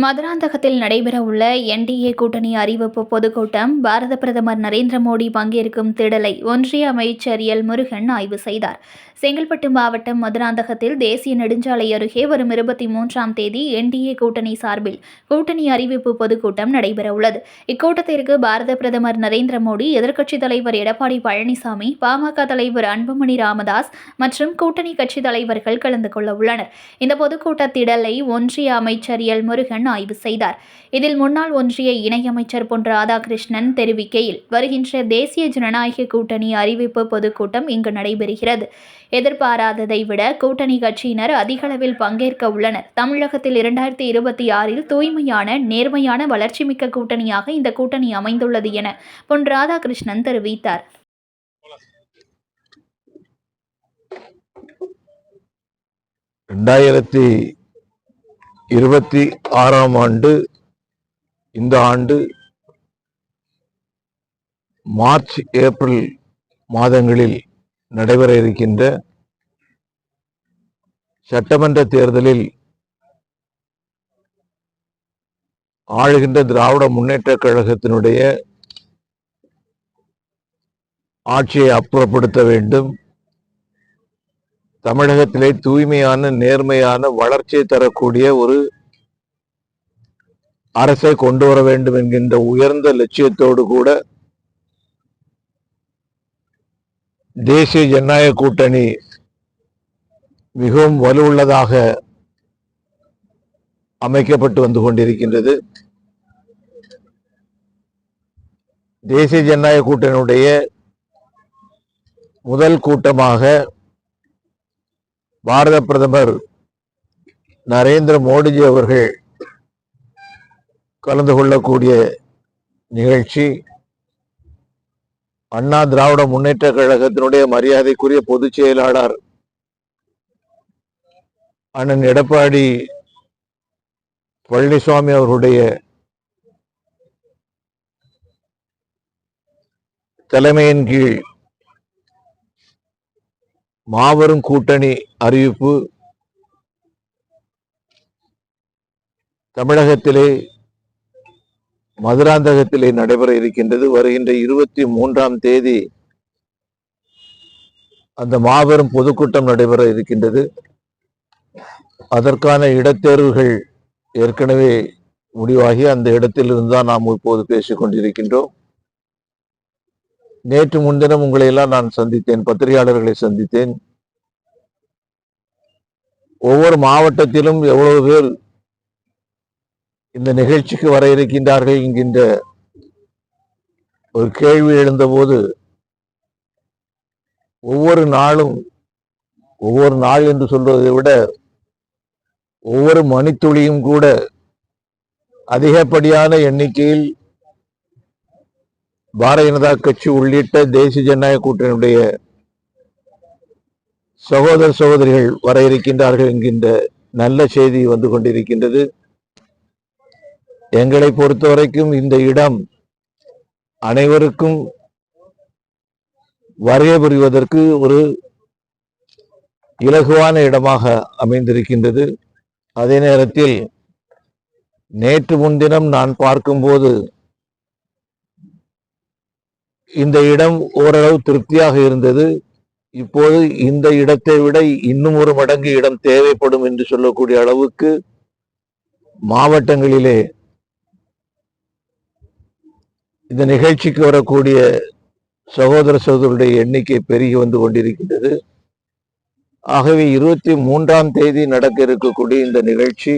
மதுராந்தகத்தில் நடைபெறவுள்ள என்டிஏ கூட்டணி அறிவிப்பு பொதுக்கூட்டம் பாரத பிரதமர் நரேந்திர மோடி பங்கேற்கும் திடலை ஒன்றிய அமைச்சர் எல் முருகன் ஆய்வு செய்தார். செங்கல்பட்டு மாவட்டம் மதுராந்தகத்தில் தேசிய நெடுஞ்சாலை அருகே வரும் 23ஆம் தேதி என்டிஏ கூட்டணி சார்பில் கூட்டணி அறிவிப்பு பொதுக்கூட்டம் நடைபெறவுள்ளது. இக்கூட்டத்திற்கு பாரத பிரதமர் நரேந்திர மோடி, எதிர்க்கட்சித் தலைவர் எடப்பாடி பழனிசாமி, பாமக தலைவர் அன்புமணி ராமதாஸ் மற்றும் கூட்டணி கட்சி தலைவர்கள் கலந்து கொள்ள உள்ளனர். இந்த பொதுக்கூட்ட திடலை ஒன்றிய அமைச்சர் எல் முருகன் ஆய்வு செய்தார். இதில் முன்னாள் ஒன்றிய இணையமைச்சர் பொன் ராதாகிருஷ்ணன் தெரிவிக்கையில், வருகின்ற தேசிய ஜனநாயக கூட்டணி அறிவிப்பு பொதுக்கூட்டம் இங்கு நடைபெறுகிறது. எதிர்பாராததை விட கூட்டணி கட்சியினர் அதிகளவில் பங்கேற்க உள்ளனர். தமிழகத்தில் 2026 தூய்மையான, நேர்மையான, வளர்ச்சிமிக்க கூட்டணியாக இந்த கூட்டணி அமைந்துள்ளது என பொன் ராதாகிருஷ்ணன் தெரிவித்தார். 2026 ஆண்டு, இந்த ஆண்டு மார்ச், ஏப்ரல் மாதங்களில் நடைபெற இருக்கின்ற சட்டமன்ற தேர்தலில் ஆளுகின்ற திராவிட முன்னேற்றக் கழகத்தினுடைய ஆட்சியை அப்புறப்படுத்த வேண்டும், தமிழகத்திலே தூய்மையான, நேர்மையான, வளர்ச்சியை தரக்கூடிய ஒரு அரசை கொண்டு வர வேண்டும் என்கின்ற உயர்ந்த லட்சியத்தோடு கூட தேசிய ஜனநாயக கூட்டணி மிகவும் வலுவுள்ளதாக அமைக்கப்பட்டு வந்து கொண்டிருக்கின்றது. தேசிய ஜனநாயக கூட்டணியுடைய முதல் கூட்டமாக பாரத பிரதமர் நரேந்திர மோடிஜி அவர்கள் கலந்து கொள்ளக்கூடிய நிகழ்ச்சி அண்ணா திராவிட முன்னேற்ற கழகத்தினுடைய மரியாதைக்குரிய பொதுச் செயலாளர் அண்ணன் எடப்பாடி பழனிசாமி அவர்களுடைய தலைமையின் கீழ் மாபெரும் கூட்டணி அறிவிப்பு தமிழகத்திலே மதுராந்தகத்திலே நடைபெற இருக்கின்றது. வருகின்ற 23ஆம் தேதி அந்த மாபெரும் பொதுக்கூட்டம் நடைபெற இருக்கின்றது. அதற்கான இடத்தேர்வுகள் ஏற்கனவே முடிவாகி அந்த இடத்திலிருந்து தான் நாம் இப்போது பேசிக் கொண்டிருக்கின்றோம். நேற்று முன்தினம் உங்களை எல்லாம் நான் சந்தித்தேன், பத்திரிகையாளர்களை சந்தித்தேன். ஒவ்வொரு மாவட்டத்திலும் எவ்வளவு பேர் இந்த நிகழ்ச்சிக்கு வர இருக்கின்றார்கள் என்கின்ற ஒரு கேள்வி எழுந்தபோது, ஒவ்வொரு நாளும், ஒவ்வொரு நாள் என்று சொல்வதை விட ஒவ்வொரு மணித்துளியும் கூட அதிகப்படியான எண்ணிக்கையில் பாரதிய ஜனதா கட்சி உள்ளிட்ட தேசிய ஜனநாயக கூட்டணியுடைய சகோதர சகோதரிகள் வர இருக்கின்றார்கள் என்கின்ற நல்ல செய்தி வந்து கொண்டிருக்கின்றது. எங்களை பொறுத்தவரைக்கும் இந்த இடம் அனைவருக்கும் வருகை புரிவதற்கு ஒரு இலகுவான இடமாக அமைந்திருக்கின்றது. அதே நேரத்தில் நேற்று முன்தினம் நான் பார்க்கும்போது இந்த இடம் ஓரளவு திருப்தியாக இருந்தது. இப்போது இந்த இடத்தை விட இன்னும் ஒரு மடங்கு இடம் தேவைப்படும் என்று சொல்லக்கூடிய அளவுக்கு மாவட்டங்களிலே இந்த நிகழ்ச்சிக்கு வரக்கூடிய சகோதர சகோதரருடைய எண்ணிக்கை பெருகி வந்து கொண்டிருக்கின்றது. ஆகவே 23ஆம் தேதி நடக்க இருக்கக்கூடிய இந்த நிகழ்ச்சி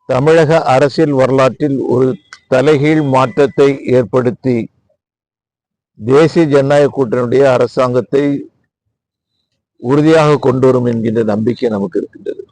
தமிழக அரசியல் வரலாற்றில் ஒரு தலைகீழ் மாற்றத்தை ஏற்படுத்தி தேசிய ஜனநாயக கூட்டணியுடைய அரசாங்கத்தை உறுதியாக கொண்டு வரும் என்கின்ற நம்பிக்கை நமக்கு இருக்கின்றது.